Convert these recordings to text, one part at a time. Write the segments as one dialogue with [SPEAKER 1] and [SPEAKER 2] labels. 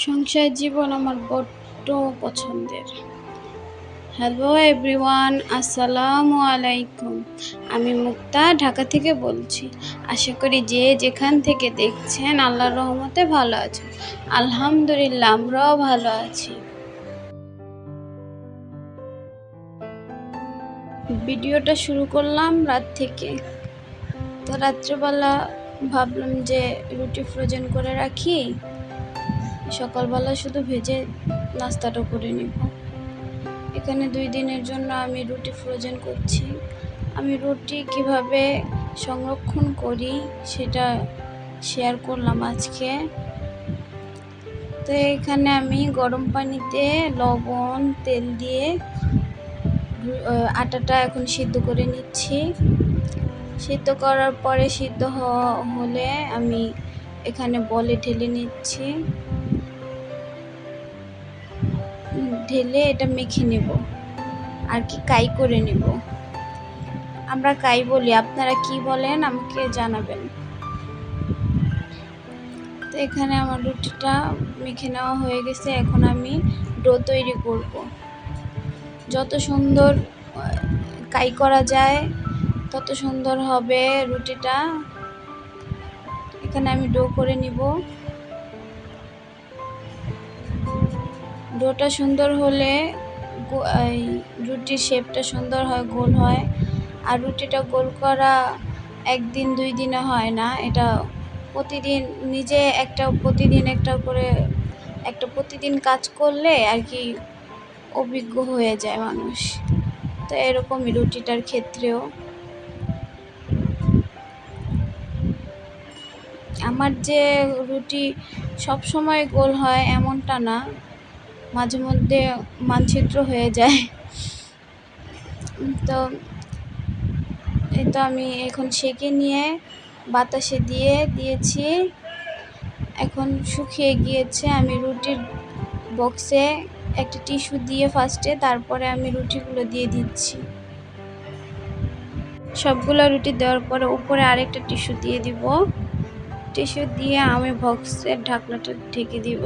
[SPEAKER 1] সংসার জীবন আমার বড্ড পছন্দের। হ্যালো এভরিওয়ান, আসসালামু আলাইকুম। আমি মুক্তা ঢাকা থেকে বলছি। আশা করি যে যেখান থেকে দেখছেন আল্লাহর রহমতে ভালো আছেন। আলহামদুলিল্লাহ, আমরাও ভালো আছি। ভিডিওটা শুরু করলাম রাত থেকে। তো রাত্রেবেলা ভাবলাম যে রুটি ফ্রোজেন করে রাখি, সকালবেলা শুধু ভেজে নাস্তাটা করে নিব। এখানে 2 দিনের জন্য আমি রুটি ফ্রোজেন করছি। আমি রুটি কিভাবে সংরক্ষণ করি সেটা শেয়ার করলাম আজকে। তো এখানে আমি গরম পানিতে লবণ তেল দিয়ে আটাটা এখন সিদ্ধ করে নিচ্ছি। সিদ্ধ করার পরে সিদ্ধ হলে আমি এখানে বলে ঢেলে নিচ্ছি। ঢেলে এটা মেখে নেব আর কি কাই করে নেব। আমরা কাই বলি, আপনারা কি বলেন আমাকে জানাবেন। তো এখানে আমার রুটিটা মেখে নেওয়া হয়ে গেছে। এখন আমি ডো তৈরি করব। যত সুন্দর কাই করা যায় তত সুন্দর হবে রুটিটা। এখানে আমি ডো করে নিব। ডোটা সুন্দর হলে রুটির শেপটা সুন্দর হয়, গোল হয়। আর রুটিটা গোল করা 1 দিন 2 দিনে হয় না, এটা প্রতিদিন নিজে প্রতিদিন কাজ করলে আর কি অভিজ্ঞ হয়ে যায় মানুষ। তো এরকমই রুটিটার ক্ষেত্রেও আমার যে রুটি সব সময় গোল হয় এমনটা না, মাঝে মধ্যে মানচিত্র হয়ে যায়। তো এই তো আমি এখন সেঁকে নিয়ে বাতাসে দিয়েছি। এখন শুকিয়ে গিয়েছে। আমি রুটির বক্সে একটা টিস্যু দিয়ে ফার্স্টে, তারপরে আমি রুটিগুলো দিয়ে দিচ্ছি। সবগুলো রুটি দেওয়ার পরে উপরে আরেকটা টিস্যু দিয়ে দিব। টিস্যু দিয়ে আমি বক্সের ঢাকনাটা ঢেকে দিব।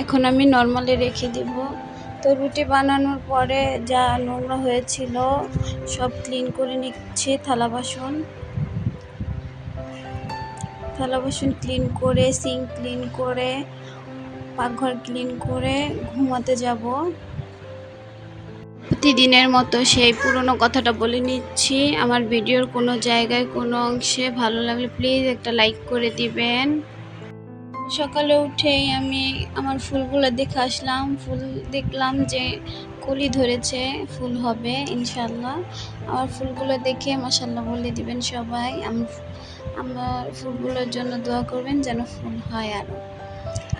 [SPEAKER 1] এখন আমি নরমালে রেখে দিব। তো রুটি বানানোর পরে যা নোংরা হয়েছিল সব ক্লিন করে নিচ্ছি। থালা বাসন ক্লিন করে, সিঙ্ক ক্লিন করে, পাকঘর ক্লিন করে ঘুমাতে যাব। প্রতিদিনের মতো সেই পুরনো কথাটা বলে নিচ্ছি। আমার ভিডিওর কোনো জায়গায় কোনো অংশে ভালো লাগলে প্লিজ একটা লাইক করে দিবেন। সকালে উঠেই আমি আমার ফুলগুলো দেখে আসলাম। ফুল দেখলাম যে কলি ধরেছে, ফুল হবে ইনশাল্লাহ। আমার ফুলগুলো দেখে মাশাআল্লাহ বলে দিবেন সবাই। আমার ফুলগুলোর জন্য দোয়া করবেন যেন ফুল হয়। আরও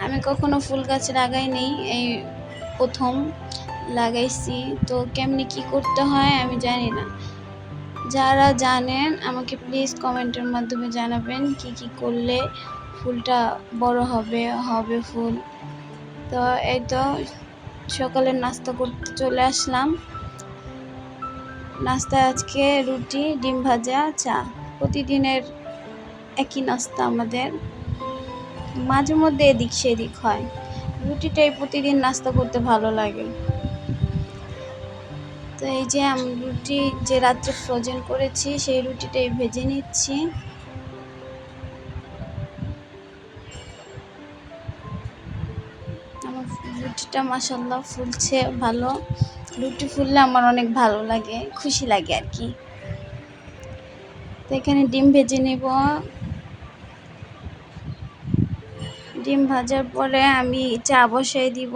[SPEAKER 1] আমি কখনো ফুল গাছ লাগাইনি, এই প্রথম লাগাইছি। তো কেমনি কি করতে হয় আমি জানি না। যারা জানেন আমাকে প্লিজ কমেন্টের মাধ্যমে জানাবেন কি কি করলে ফুলটা বড় হবে ফুল। তো এই তো সকালের নাস্তা করতে চলে আসলাম। নাস্তায় আজকে রুটি, ডিম ভাজা, চা। প্রতিদিনের একই নাস্তা আমাদের, মাঝে মধ্যে এদিক সেদিক হয়। রুটিটাই প্রতিদিন নাস্তা করতে ভালো লাগে। তো এই যে আমি রুটি যে রাত্রে ফ্রোজেন করেছি সেই রুটিটাই ভেজে নিচ্ছি। আমার রুটিটা মাশাআল্লাহ ফুলছে ভালো। রুটি ফুললে আমার অনেক ভালো লাগে, খুশি লাগে আর কি। তো এখানে ডিম ভেজে নেব। ডিম ভাজার পরে আমি চা বসাই দিব।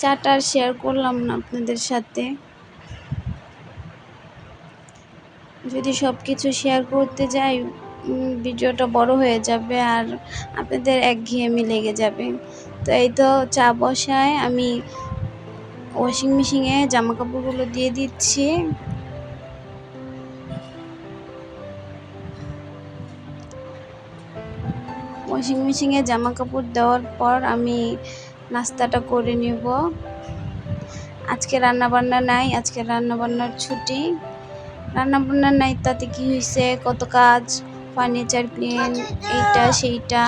[SPEAKER 1] চাটা আর শেয়ার করলাম না আপনাদের সাথে। যদি সব কিছু শেয়ার করতে যাই ভিডিওটা বড় হয়ে যাবে আর আপনাদের একঘেয়েমি লেগে যাবে। তো এই তো চা বসায় আমি ওয়াশিং মেশিনে জামা কাপড়গুলো দিয়ে দিচ্ছি। ওয়াশিং মেশিনে জামা কাপড় দেওয়ার পর আমি নাস্তাটা করে নেব। আজকে রান্নাবান্না নাই, আজকে রান্নাবান্নার ছুটি। রান্নাবান্না নাই তাতে কি হয়েছে, কত কাজ ফার্নিচার ক্লিন, এইটা সেইটা।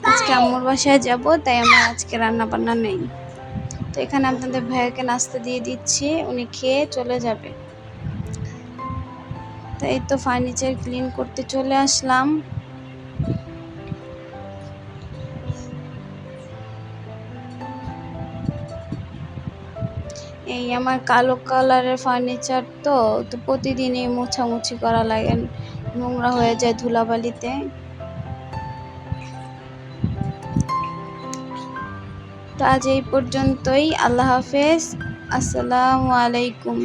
[SPEAKER 1] আজকে আম্মুর বাসায় যাব, তাই আমার আজকে রান্না বান্না নেই। তো এখানে আপনাদের ভাইয়াকে নাস্তা দিয়ে দিচ্ছি, উনি খেয়ে চলে যাবে। তো এই তো ফার্নিচার ক্লিন করতে চলে আসলাম। এই আমার কালো কালারের ফার্নিচার তো প্রতিদিনই মোছামুছি করা লাগে, নোংরা হয়ে যায় ধুলাবালিতে। তো আজ এই পর্যন্তই, আল্লাহ হাফেজ, আসসালামু আলাইকুম।